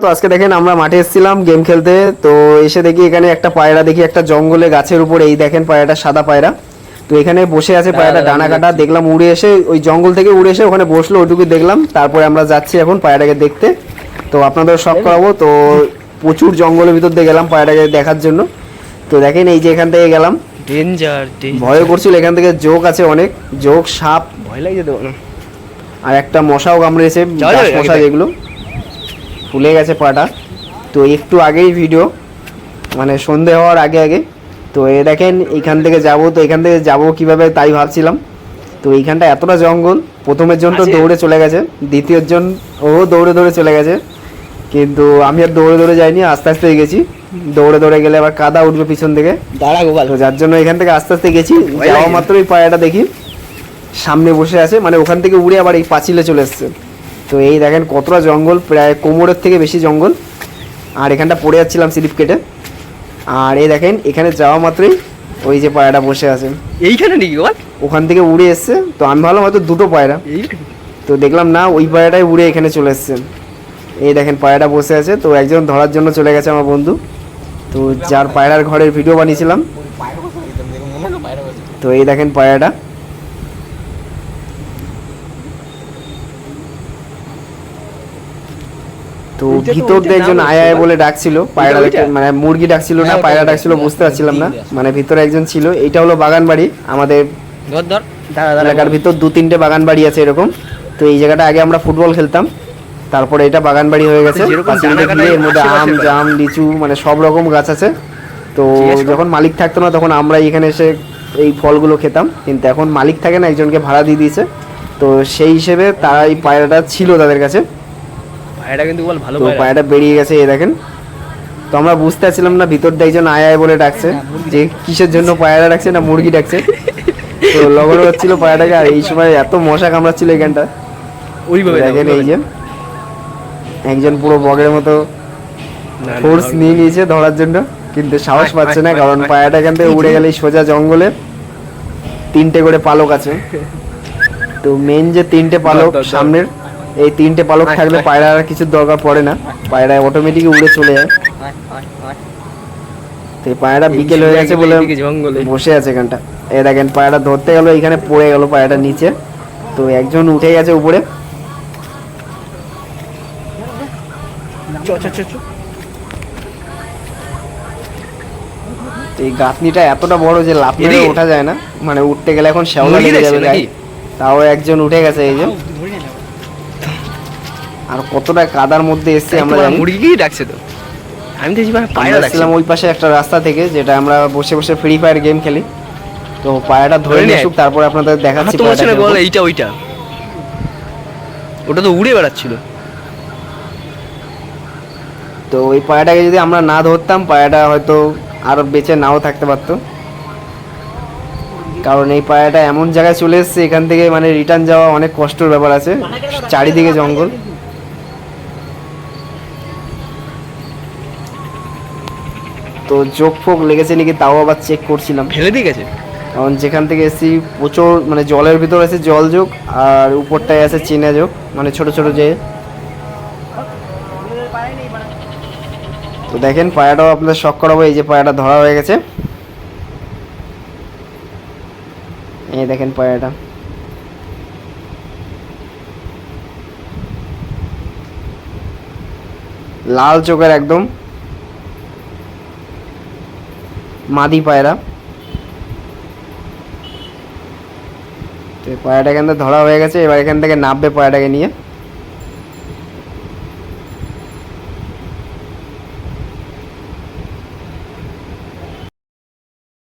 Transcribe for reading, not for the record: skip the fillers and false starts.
তো আজকে দেখেন আমরা মাঠে এসেছিলাম গেম খেলতে। তো এসে দেখি এখানে একটা পায়রা, দেখি একটা জঙ্গলে গাছের উপর, এই দেখেন পায়রাটা সাদা পায়রা। তো এখানে বসে আছে পায়রাটা, ডানা কাটা। দেখলাম উড়ে এসে ওই জঙ্গল থেকে উড়ে এসে ওখানে বসলো, ওইটুকু দেখলাম। তারপরে আমরা যাচ্ছি এখন পায়রাটাকে দেখতে। তো আপনাদের শখ করাবো। তো প্রচুর জঙ্গলের ভিতর দিয়ে গেলাম পায়রাটাকে দেখার জন্য। তো দেখেন এই যে এখান থেকে গেলাম, ডেঞ্জার ভয় করছিল। এখান থেকে জোক আছে অনেক, জোক, সাপ, ভয় লাগে যেতে পারে। আর একটা মশাও কামড়েছে, মশা যেগুলো ফুলে গেছে পাটা। তো একটু আগেই ভিডিও, মানে সন্ধে হওয়ার আগে আগে। তো এ দেখেন এইখান থেকে যাব, তো এখান থেকে যাব কিভাবে তাই ভাবছিলাম। তো এইখানটা এতটা জঙ্গল, প্রথমের জন তো দৌড়ে চলে গেছে, দ্বিতীয় জন ও দৌড়ে দৌড়ে চলে গেছে, কিন্তু আমি আর দৌড়ে দৌড়ে যাইনি, আস্তে আস্তে গেছি। দৌড়ে দৌড়ে গেলে আবার কাদা উঠবে পিছন থেকে, দাঁড়া গোপাল। তো যার জন্য এখান থেকে আস্তে আস্তে গেছি। যাওয়া মাত্রই পায়রাটা দেখি সামনে বসে আছে, মানে ওখান থেকে উড়ে আবার এই পাঁচিলে চলে এসছে। তো এই দেখেন কতটা জঙ্গল, প্রায় কোমরের থেকে বেশি জঙ্গল। আর এখানটা পড়ে যাচ্ছিলাম স্লিপ কেটে। আর এই দেখেন এখানে যাওয়া মাত্রই ওই যে পায়রাটা বসে আছে এইখানে নাকি গোপাল? ওখান থেকে উড়ে এসছে। তো আমি ভাবলাম হয়তো দুটো পায়রা, তো দেখলাম না, ওই পায়রাটাই উড়ে এখানে চলে এসছে। এই দেখেন পায়রাটা বসে আছে। তো একজন ধরার জন্য চলে গেছে আমার বন্ধু, তো যার পায়রার ঘরের ভিডিও বানিয়েছিলাম। তো এই দেখেন পায়রাটা। তো ভিতর দিয়ে একজন আয় আয় বলে ডাকছিল, পায়রা মানে মুরগি ডাকছিল না পায়রা ডাকছিল বুঝতে পারছিলাম না, মানে ভিতরে একজন ছিল। এইটা হলো বাগান বাড়ি আমাদের এলাকার ভিতর, 2-3টে বাগান বাড়ি আছে এরকম। তো এই জায়গাটা আগে আমরা ফুটবল খেলতাম, তারপরে এটা বাগান বাড়ি হয়ে গেছে। এর মধ্যে আম, জাম, লিচু, মানে সব রকম গাছ আছে। তো যখন মালিক থাকতো না তখন আমরা এখানে এসে এই ফলগুলো খেতাম, কিন্তু এখন মালিক থাকে না, একজনকে ভাড়া দিয়ে দিয়েছে। তো সেই হিসেবে তারা এই পায়রাটা ছিল তাদের কাছে। পায়রাটা কিন্তু বল ভালো, তো পায়রাটা বেরিয়ে গেছে এই দেখেন। তো আমরা বুঝতে পারছিলাম না ভিতর দিয়ে একজন আয় আয় বলে ডাকছে, যে কিসের জন্য পায়রা ডাকছে না মুরগি ডাকছে। তো লগড় হচ্ছিল পায়রাটাকে, আর এই সময় এত মশা কামড়াচ্ছিল এখানটা। দেখেন এই যে একজন পুরো বগের মতো ফোর্স নিয়ে নিয়েছে ধরার জন্য, কিন্তু সাহস পাচ্ছে না, কারণ পায়রাটা এখান থেকে উড়ে গেলেই সোজা জঙ্গলে। 3টে করে পালক আছে। তো মেন যে 3টে পালক সামনের, এই 3টে পালক থাকলে পায়রা আর কিছু দরকার পড়ে না, পায়রা অটোমেটিক উড়ে চলে যায়। তো পায়রাটা বিকেল হয়ে গেছে বলে বসে আছে এখানটা। এই দেখেন পায়রাটা ধরতে গেল, এখানে পড়ে গেল পায়রাটা নিচে। তো একজন উঠে গেছে উপরে। এই গাঁথনিটা এতটা বড় যে লাফ মেরে ওঠা যায় না, মানে উঠতে গেলে এখন শ্যাওলা লেগে যাবে গায়ে। তাও একজন উঠে গেছে এই যে। আর কতটা কাদার মধ্যে এসছে আমরা, মুরগি ডাকছে তো, আমি তো পায়রা ডাকছিলাম ওই পাশে একটা রাস্তা থেকে, যেটা আমরা বসে বসে ফ্রি ফায়ার গেম খেলি। তো পায়রাটা ধরে নিয়ে আসুক, তারপরে আপনাদের দেখাচ্ছি। এইটা ওইটা, ওটা তো উড়ে বেড়াচ্ছিল। তো ওই পায়রাটাকে যদি আমরা না ধরতাম, পায়রাটা হয়তো আর বেঁচে নাও থাকতে পারতো, কারণ এই পায়রাটা এমন জায়গায় চলে এসছে, এখান থেকে মানে রিটার্ন যাওয়া অনেক কষ্টের ব্যাপার আছে, চারিদিকে জঙ্গল। তো চোখ ফোক লেগেছে নাকি তাও আবার চেক করছিলাম, ফেলে দিয়ে গেছে। কারণ যেখান থেকে এসেছি প্রচুর, মানে জলের ভিতর আছে জল যোগ, আর উপরটায় আছে চীনা যোগ, মানে ছোট ছোট যে। তো দেখেন পায়রাটাও আপনাদের শখ করাবো। এই যে পায়রাটা ধরা হয়ে গেছে, এই দেখেন পায়রাটা। লাল চোখের একদম মাদি পায়রা। তো পায়রাটা এখান থেকে ধরা হয়ে গেছে, এবার এখান থেকে নামবে পায়রাটাকে নিয়ে।